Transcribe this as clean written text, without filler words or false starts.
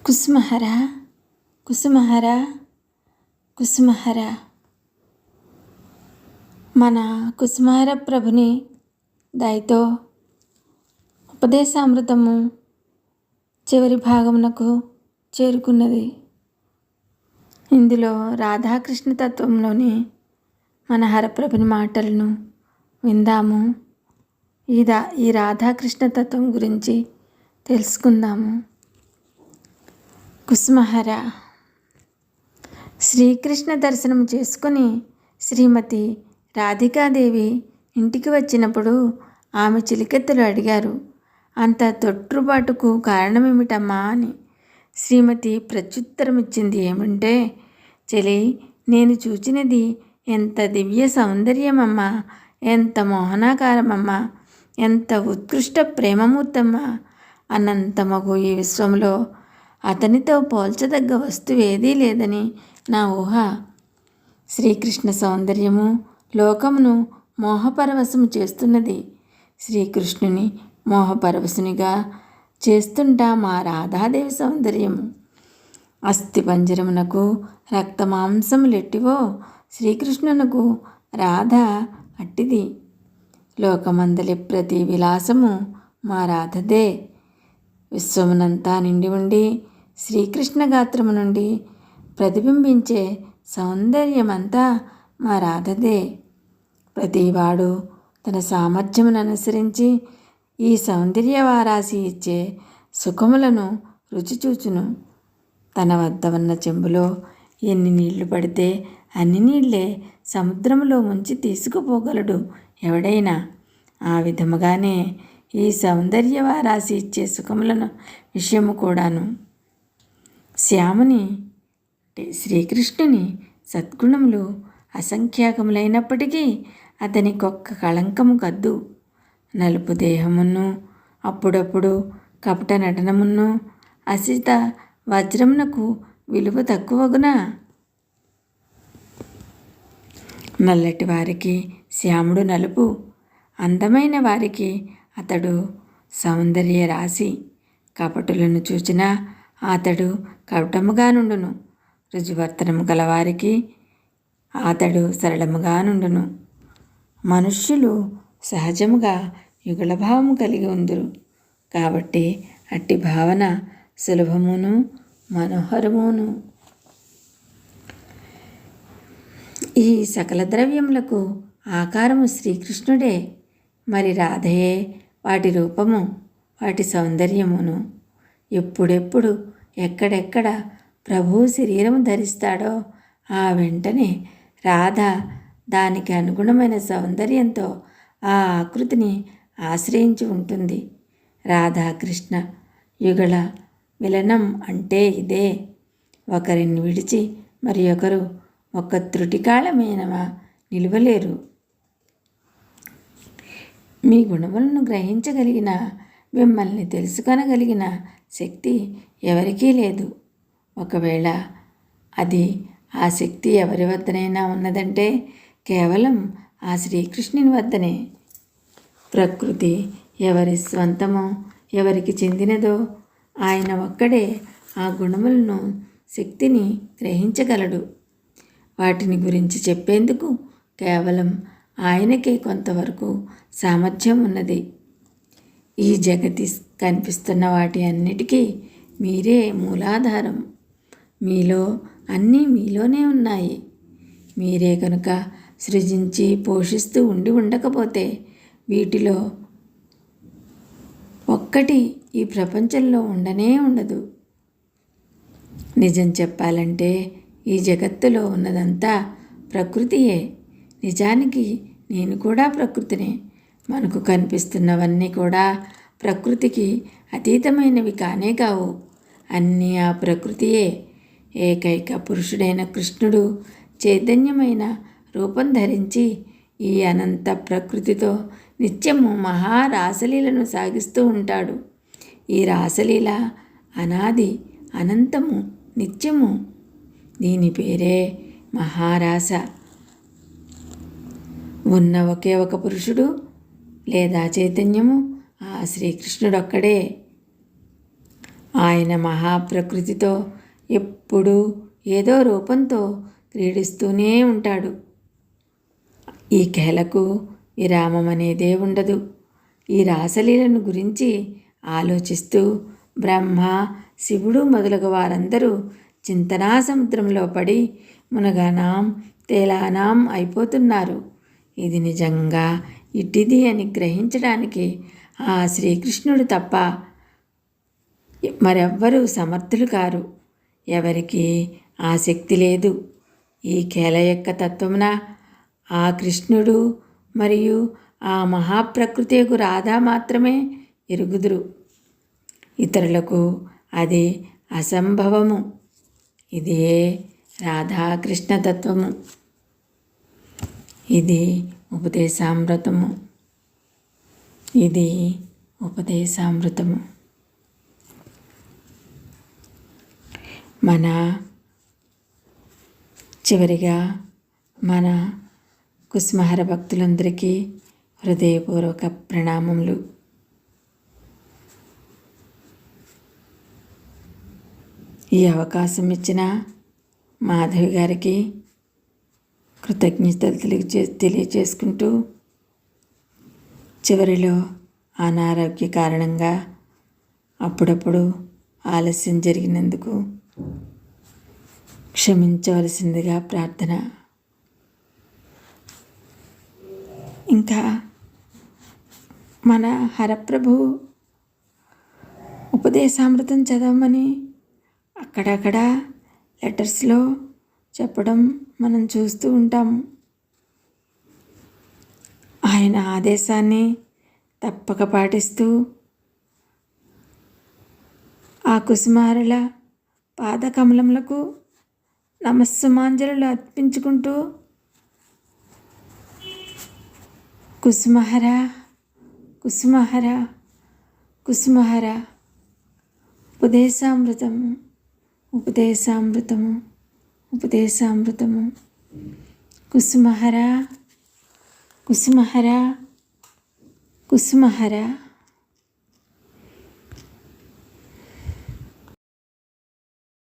కుసుమహర కుసుమహర కుసుమహర. మన కుసుమహర ప్రభుని దయతో ఉపదేశామృతము చివరి భాగమునకు చేరుకున్నది. ఇందులో రాధాకృష్ణ తత్వంలోని మన హరప్రభుని మాటలను విందాము. ఈ రాధాకృష్ణ తత్వం గురించి తెలుసుకుందాము. కుసుమహర. శ్రీకృష్ణ దర్శనం చేసుకుని శ్రీమతి రాధికాదేవి ఇంటికి వచ్చినప్పుడు ఆమె చిలికెత్తులు అడిగారు, అంత తొట్టుబాటుకు కారణమేమిటమ్మా అని. శ్రీమతి ప్రత్యుత్తరమిచ్చింది ఏమంటే, చెలి, నేను చూచినది ఎంత దివ్య సౌందర్యమమ్మా, ఎంత మోహనాకారమమ్మా, ఎంత ఉత్కృష్ట ప్రేమమూర్తమ్మా. అనంతమగు ఈ విశ్వంలో అతనితో పోల్చదగ్గ వస్తువేదీ లేదని నా ఊహ. శ్రీకృష్ణ సౌందర్యము లోకమును మోహపరవశము చేస్తున్నది. శ్రీకృష్ణుని మోహపరవశునిగా చేస్తుంటా మా రాధాదేవి సౌందర్యము. అస్థిపంజరమునకు రక్తమాంసములెట్టివో శ్రీకృష్ణునకు రాధ అట్టిది. లోకమందలి ప్రతి విలాసము మా రాధదే. విశ్వమునంతా నిండి ఉండి శ్రీకృష్ణ గాత్రము నుండి ప్రతిబింబించే సౌందర్యమంతా మా రాధదే. ప్రతివాడు తన సామర్థ్యమును అనుసరించి ఈ సౌందర్యవారాసి ఇచ్చే సుఖములను రుచి చూచును. తన వద్ద ఉన్న చెంబులో ఎన్ని నీళ్లు పడితే అన్ని నీళ్లే సముద్రములో ముంచి తీసుకుపోగలడు ఎవడైనా. ఆ విధముగానే ఈ సౌందర్యవారాసి ఇచ్చే సుఖములను విషయము కూడాను. శ్యాముని శ్రీకృష్ణుని సద్గుణములు అసంఖ్యాకములైనప్పటికీ అతనికొక్క కళంకము కద్దు. నలుపు దేహమును, అప్పుడప్పుడు కపట నటనమును, అసిత వజ్రమునకు విలువ తక్కువగునా. నల్లటి వారికి శ్యాముడు నలుపు, అందమైన వారికి అతడు సౌందర్య రాశి. కపటులను చూచినా అతడు కపటముగా నుండును. రుజువర్తనము గలవారికి అతడు సరళముగా నుండును. మనుష్యులు సహజముగా యుగళభావము కలిగి ఉందురు. కాబట్టి అట్టి భావన సులభమును మనోహరమును. ఈ సకల ద్రవ్యములకు ఆకారము శ్రీకృష్ణుడే. మరి రాధయే వాటి రూపము, వాటి సౌందర్యమును. ఎప్పుడెప్పుడు ఎక్కడెక్కడ ప్రభువు శరీరము ధరిస్తాడో ఆ వెంటనే రాధ దానికి అనుగుణమైన సౌందర్యంతో ఆ ఆకృతిని ఆశ్రయించి ఉంటుంది. రాధాకృష్ణ యుగళ మిలనం అంటే ఇదే. ఒకరిని విడిచి మరి ఒకరు ఒక్క త్రుటికాలమేనమా నిలువలేరు. మీ గుణములను గ్రహించగలిగిన, మిమ్మల్ని తెలుసుకొనగలిగిన శక్తి ఎవరికీ లేదు. ఒకవేళ అది ఆ శక్తి ఎవరి వద్దనైనా ఉన్నదంటే కేవలం ఆ శ్రీకృష్ణుని వద్దనే. ప్రకృతి ఎవరి స్వంతమో, ఎవరికి చెందినదో ఆయన ఒక్కడే ఆ గుణములను, శక్తిని గ్రహించగలడు. వాటిని గురించి చెప్పేందుకు కేవలం ఆయనకే కొంతవరకు సామర్థ్యం ఉన్నది. ఈ జగతి కనిపిస్తున్న వాటి అన్నిటికీ మీరే మూలాధారం. మీలో అన్నీ మీలోనే ఉన్నాయి. మీరే కనుక సృజించి పోషిస్తూ ఉండకపోతే వీటిలో ఒక్కటి ఈ ప్రపంచంలో ఉండనే ఉండదు. నిజం చెప్పాలంటే ఈ జగత్తులో ఉన్నదంతా ప్రకృతియే. నిజానికి నేను కూడా ప్రకృతినే. మనకు కనిపిస్తున్నవన్నీ కూడా ప్రకృతికి అతీతమైనవి కానే కావు. అన్నీ ఆ ప్రకృతియే. ఏకైక పురుషుడైన కృష్ణుడు చైతన్యమైన రూపం ధరించి ఈ అనంత ప్రకృతితో నిత్యము మహారాసలీలను సాగిస్తూ ఉంటాడు. ఈ రాసలీల అనాది, అనంతము, నిత్యము. దీని పేరే మహారాస. ఉన్న ఒకే ఒక పురుషుడు లేదా చైతన్యము ఆ శ్రీకృష్ణుడొక్కడే. ఆయన మహాప్రకృతితో ఎప్పుడూ ఏదో రూపంతో క్రీడిస్తూనే ఉంటాడు. ఈ కేలకు విరామం అనేదే ఉండదు. ఈ రాసలీలను గురించి ఆలోచిస్తూ బ్రహ్మ, శివుడు మొదలగు వారందరూ చింతనా సముద్రంలో పడి మునగానాం తేలానాం అయిపోతున్నారు. ఇది నిజంగా ఇట్టిది అని గ్రహించడానికి ఆ శ్రీకృష్ణుడు తప్ప మరెవ్వరూ సమర్థులు కారు. ఎవరికి ఆ శక్తి లేదు. ఈ కేల యొక్క తత్వమున ఆ కృష్ణుడు మరియు ఆ మహాప్రకృతికు రాధా మాత్రమే ఎరుగుదురు. ఇతరులకు అది అసంభవము. ఇదే రాధాకృష్ణ తత్వము. ఇది ఉపదేశామృతము. ఇది ఉపదేశామృతము. చివరిగా మన కుసుమహర భక్తులందరికీ హృదయపూర్వక ప్రణామములు. ఈ అవకాశం ఇచ్చిన మాధవి గారికి కృతజ్ఞతలు తెలియచేసుకుంటూ, చివరిలో అనారోగ్య కారణంగా అప్పుడప్పుడు ఆలస్యం జరిగినందుకు క్షమించవలసిందిగా ప్రార్థన. ఇంకా మన హరప్రభు ఉపదేశామృతం చదవమని అక్కడక్కడ లెటర్స్లో చెప్పడం మనం చూస్తూ ఉంటాము. ఆయన ఆదేశాన్ని తప్పక పాటిస్తూ ఆ కుసుమారుల పాదకమలములకు నమస్సుమాంజలు అర్పించుకుంటూ కుసుమహర కుసుమహర కుసుమహర ఉపదేశామృతము ఉపదేశామృతము ఉపదేశామృతము కుసుమహర కుసుమహర కుసుమహర